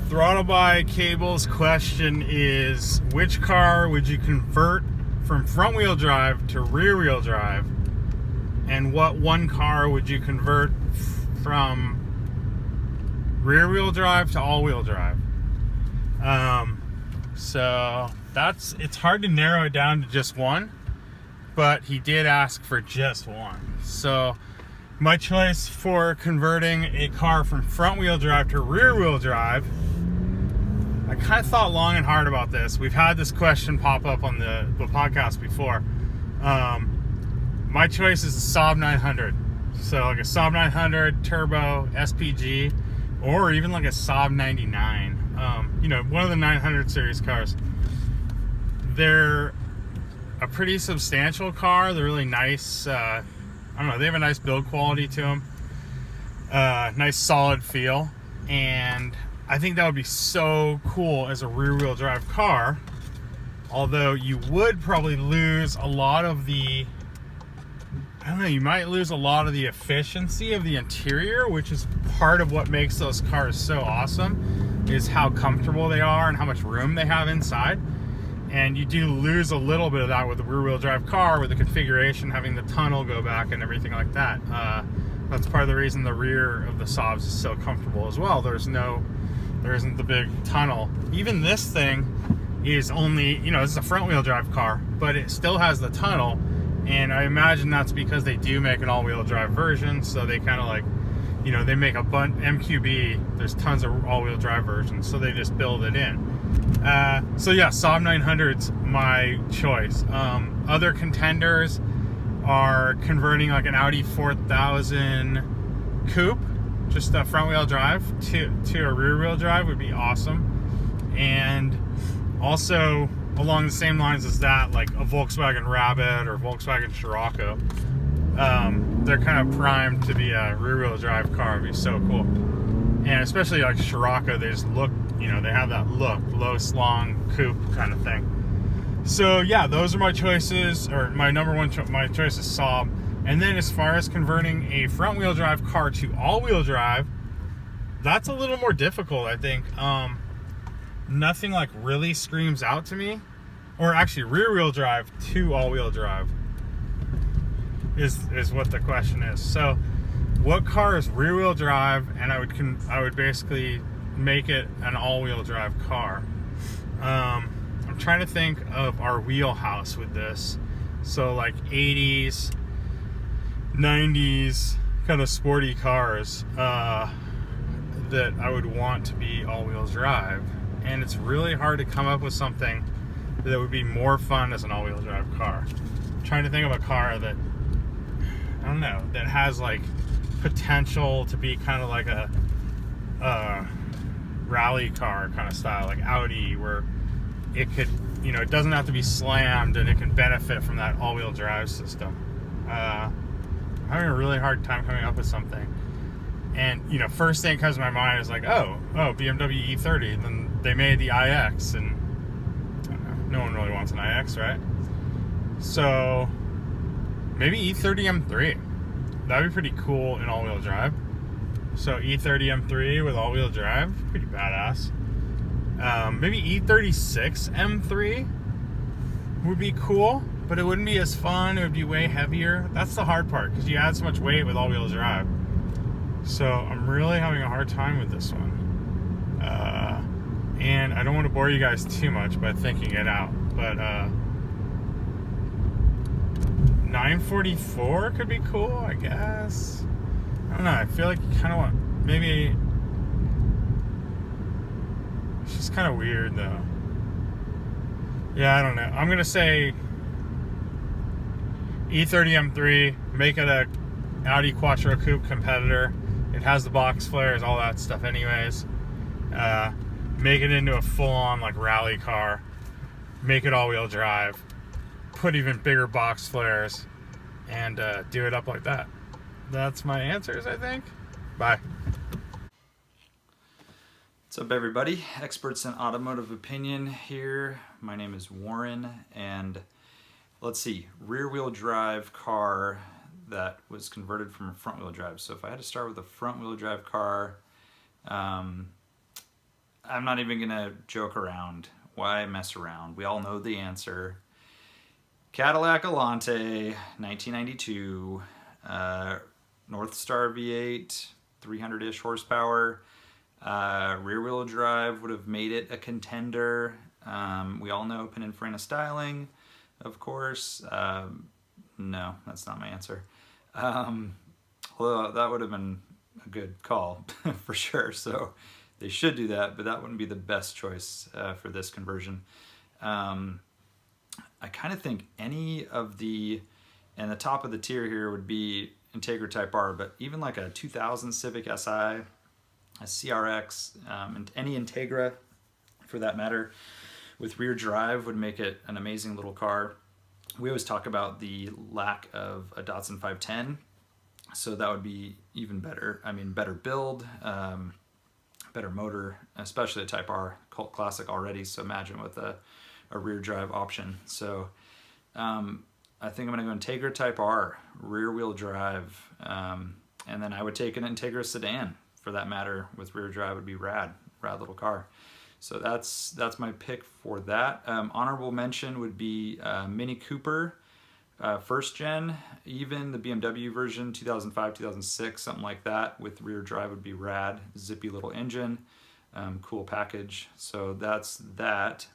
Throttle by Cable's question is, which car would you convert from front wheel drive to rear wheel drive? And what one car would you convert from rear wheel drive to all wheel drive? So it's hard to narrow it down to just one, but he did ask for just one. So my choice for converting a car from front wheel drive to rear wheel drive, I kind of thought long and hard about this. We've had this question pop up on the podcast before. My choice is a Saab 900. So like a Saab 900 Turbo SPG, or even like a Saab 99. One of the 900 series cars. They're a pretty substantial car. They're really nice. I don't know, they have a nice build quality to them. Nice solid feel. And I think that would be so cool as a rear wheel drive car. Although you would probably lose a lot of the, you might lose a lot of the efficiency of the interior, which is part of what makes those cars so awesome, is how comfortable they are and how much room they have inside. And you do lose a little bit of that with the rear wheel drive car, with the configuration, having the tunnel go back and everything like that. That's part of the reason the rear of the Saabs is so comfortable as well. There isn't the big tunnel. Even this thing is only, it's a front wheel drive car, but it still has the tunnel. And I imagine that's because they do make an all wheel drive version. So they kind of like, they make a bunch, MQB, there's tons of all wheel drive versions. So they just build it in. So yeah, Saab 900's my choice. Other contenders are converting like an Audi 4000 coupe, just a front wheel drive, to a rear wheel drive would be awesome. And also along the same lines as that, like a Volkswagen Rabbit or Volkswagen Scirocco, they're kind of primed to be a rear wheel drive car. It'd be so cool. And especially like Scirocco, they just look, they have that look, low slung coupe kind of thing. So yeah, those are my choices, or my number one my choice is Saab. And then as far as converting a front wheel drive car to all wheel drive, that's a little more difficult, I think. Nothing like really screams out to me. Or actually rear wheel drive to all wheel drive is what the question is. So what car is rear wheel drive, and I would basically make it an all wheel drive car. I'm trying to think of our wheelhouse with this. So like 80s, 90s kind of sporty cars that I would want to be all wheel drive. And it's really hard to come up with something that would be more fun as an all wheel drive car. I'm trying to think of a car that, that has like potential to be kind of like a rally car kind of style, like Audi, where it could, it doesn't have to be slammed and it can benefit from that all wheel drive system. I'm having a really hard time coming up with something. And, first thing that comes to my mind is like, BMW E30. And then they made the iX, and I don't know, no one really wants an iX, right? So maybe E30 M3. That'd be pretty cool in all-wheel drive. So E30 M3 with all-wheel drive, pretty badass. Maybe E36 M3 would be cool, but it wouldn't be as fun. It would be way heavier. That's the hard part, because you add so much weight with all-wheel drive. So I'm really having a hard time with this one. And I don't want to bore you guys too much by thinking it out, but 944 could be cool, I guess. I don't know, I feel like you kind of want, maybe, it's just kind of weird though. Yeah, I don't know. I'm going to say E30 M3, make it a Audi Quattro Coupe competitor. It has the box flares, all that stuff anyways. Make it into a full-on like rally car. Make it all-wheel drive. Put even bigger box flares. And do it up like that. That's my answers, I think. Bye. What's up, everybody? Experts in Automotive Opinion here. My name is Warren, and let's see, rear-wheel drive car that was converted from a front-wheel drive. So if I had to start with a front-wheel drive car, I'm not even gonna joke around. Why mess around? We all know the answer. Cadillac Elante, 1992, North Star V8, 300-ish horsepower. Rear-wheel drive would have made it a contender. We all know Pininfarina styling, of course. No, that's not my answer. Although that would have been a good call for sure. So they should do that, but that wouldn't be the best choice for this conversion. I kind of think any of the, and the top of the tier here would be Integra Type R, but even like a 2000 Civic Si, a CRX, and any Integra for that matter, with rear drive would make it an amazing little car. We always talk about the lack of a Datsun 510, so that would be even better. I mean, better build, better motor, especially a Type R, cult classic already, so imagine with a rear drive option. So I think I'm gonna go Integra Type R, rear wheel drive, and then I would take an Integra sedan for that matter with rear drive. Would be rad little car. So that's my pick for that. Honorable mention would be Mini Cooper, first gen, even the BMW version, 2005, 2006, something like that with rear drive would be rad. Zippy little engine, cool package. So that's that.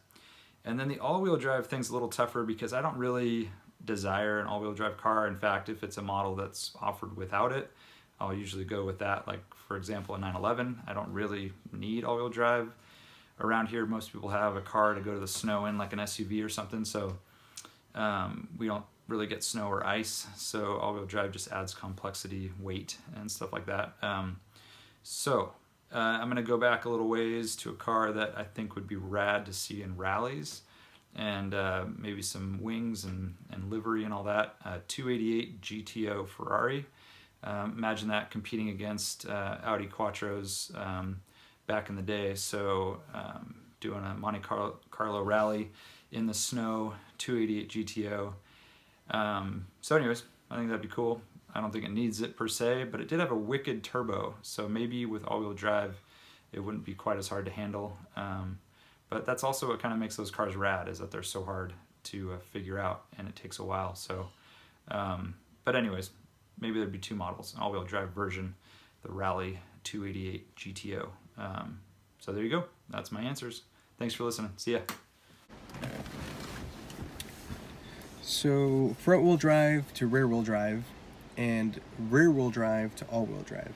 And then the all-wheel drive thing's a little tougher because I don't really desire an all-wheel drive car. In fact, if it's a model that's offered without it, I'll usually go with that. Like, for example, a 911, I don't really need all-wheel drive. Around here, most people have a car to go to the snow in, like an SUV or something, so we don't really get snow or ice, so all-wheel drive just adds complexity, weight, and stuff like that. I'm going to go back a little ways to a car that I think would be rad to see in rallies, and maybe some wings and livery and all that. 288 GTO Ferrari. Imagine that competing against Audi Quattros back in the day. So doing a Monte Carlo rally in the snow, 288 GTO. So anyways, I think that'd be cool. I don't think it needs it per se, but it did have a wicked turbo, so maybe with all-wheel drive it wouldn't be quite as hard to handle. But that's also what kind of makes those cars rad, is that they're so hard to figure out and it takes a while. So, but anyways, maybe there'd be two models, an all-wheel drive version, the Rally 288 GTO. So there you go, that's my answers. Thanks for listening, see ya. So front-wheel drive to rear-wheel drive, and rear-wheel drive to all-wheel drive.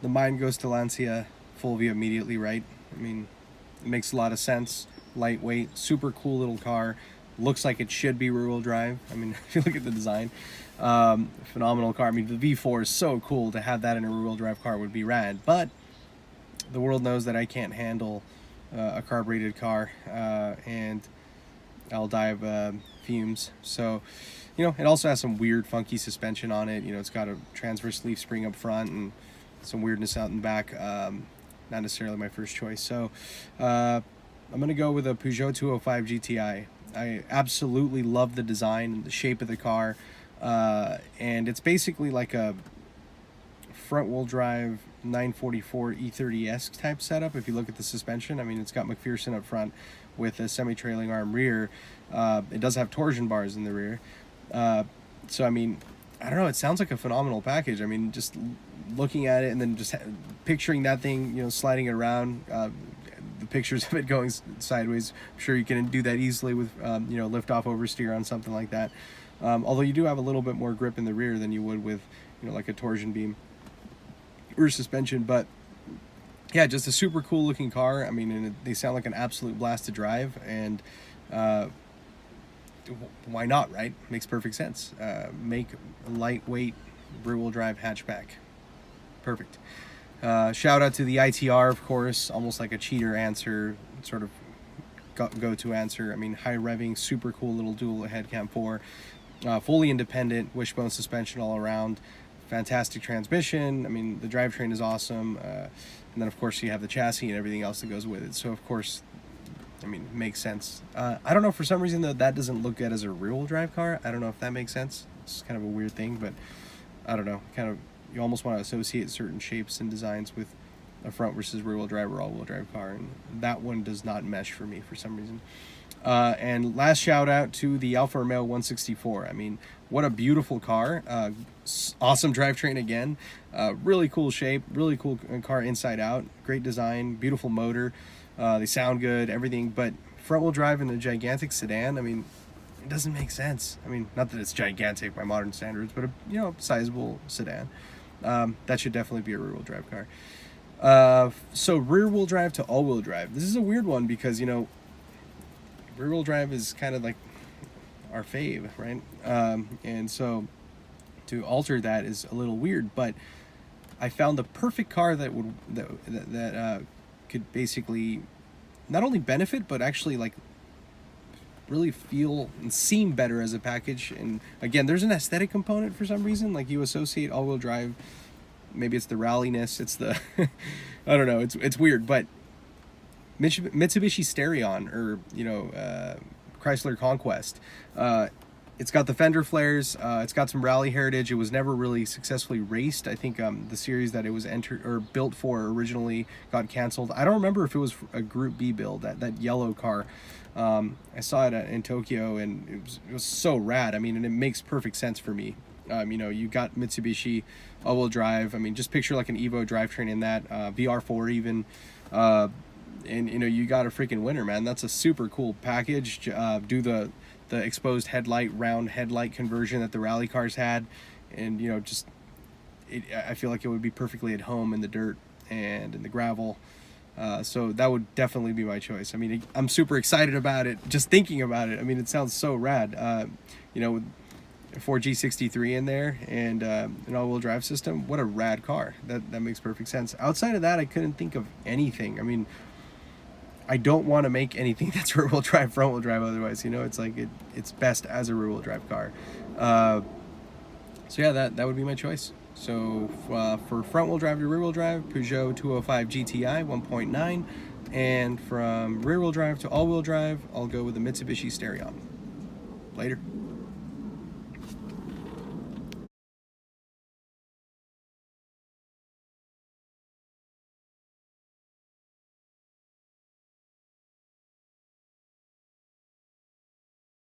The mind goes to Lancia Fulvia immediately, right? I mean, it makes a lot of sense. Lightweight, super cool little car. Looks like it should be rear-wheel drive. I mean, if you look at the design, phenomenal car. I mean, the V4 is so cool. To have that in a rear-wheel drive car would be rad. But the world knows that I can't handle a carbureted car, and I'll die of fumes. So, you know, it also has some weird funky suspension on it. You know, it's got a transverse leaf spring up front and some weirdness out in the back. Not necessarily my first choice. So I'm gonna go with a Peugeot 205 GTI. I absolutely love the design and the shape of the car, and it's basically like a front-wheel drive 944 E30S type setup. If you look at the suspension, I mean, it's got McPherson up front with a semi-trailing arm rear. It does have torsion bars in the rear. So I mean, I don't know, it sounds like a phenomenal package. I mean, just looking at it and then just picturing that thing, you know, sliding it around, the pictures of it going sideways, I'm sure you can do that easily with you know, lift off oversteer on something like that. Although you do have a little bit more grip in the rear than you would with, you know, like a torsion beam rear suspension. But yeah, just a super cool looking car. I mean, and they sound like an absolute blast to drive, and why not, right? Makes perfect sense. Make a lightweight rear-wheel drive hatchback. Perfect. Shout out to the ITR, of course, almost like a cheater answer, sort of go-to answer. I mean, high revving, super cool little dual head cam 4, fully independent, wishbone suspension all around, fantastic transmission. I mean, the drivetrain is awesome. And then, of course, you have the chassis and everything else that goes with it. So, of course, I mean, makes sense. I don't know, for some reason, though, that doesn't look good as a rear-wheel drive car. I don't know if that makes sense. It's kind of a weird thing, but I don't know. Kind of, you almost want to associate certain shapes and designs with a front versus rear wheel drive or all wheel drive car, and that one does not mesh for me for some reason. And last shout out to the Alfa Romeo 164. I mean, what a beautiful car. Awesome drivetrain again. Really cool shape, really cool car inside out. Great design, beautiful motor. They sound good, everything, but front wheel drive in a gigantic sedan, I mean, it doesn't make sense. I mean, not that it's gigantic by modern standards, but a sizable sedan. That should definitely be a rear wheel drive car. So rear wheel drive to all wheel drive. This is a weird one because, rear wheel drive is kind of like our fave, right? And so to alter that is a little weird, but I found the perfect car that would that could basically not only benefit but actually like really feel and seem better as a package. And again, there's an aesthetic component for some reason. Like you associate all-wheel drive, maybe it's the ralliness, it's the I don't know, it's weird, but Mitsubishi Stereon, or Chrysler Conquest, it's got the fender flares, it's got some rally heritage. It was never really successfully raced. I think the series that it was entered or built for originally got canceled. I don't remember if it was a Group B build, that yellow car. I saw it in Tokyo, and it was so rad. I mean, and it makes perfect sense for me. You got Mitsubishi all-wheel drive. I mean, just picture like an Evo drivetrain in that, VR4 even. And you got a freaking winner, man. That's a super cool package. Do the exposed headlight, round headlight conversion that the rally cars had, and I feel like it would be perfectly at home in the dirt and in the gravel. So that would definitely be my choice. I mean, I'm super excited about it just thinking about it. I mean, it sounds so rad. With a 4G63 in there and an all-wheel drive system, what a rad car. That makes perfect sense. Outside of that, I couldn't think of anything. I mean, I don't want to make anything that's rear-wheel drive, front-wheel drive otherwise. It's like it's best as a rear-wheel drive car. So yeah, that would be my choice. So for front-wheel drive to rear-wheel drive, Peugeot 205 GTI 1.9. And from rear-wheel drive to all-wheel drive, I'll go with the Mitsubishi Stereon. Later.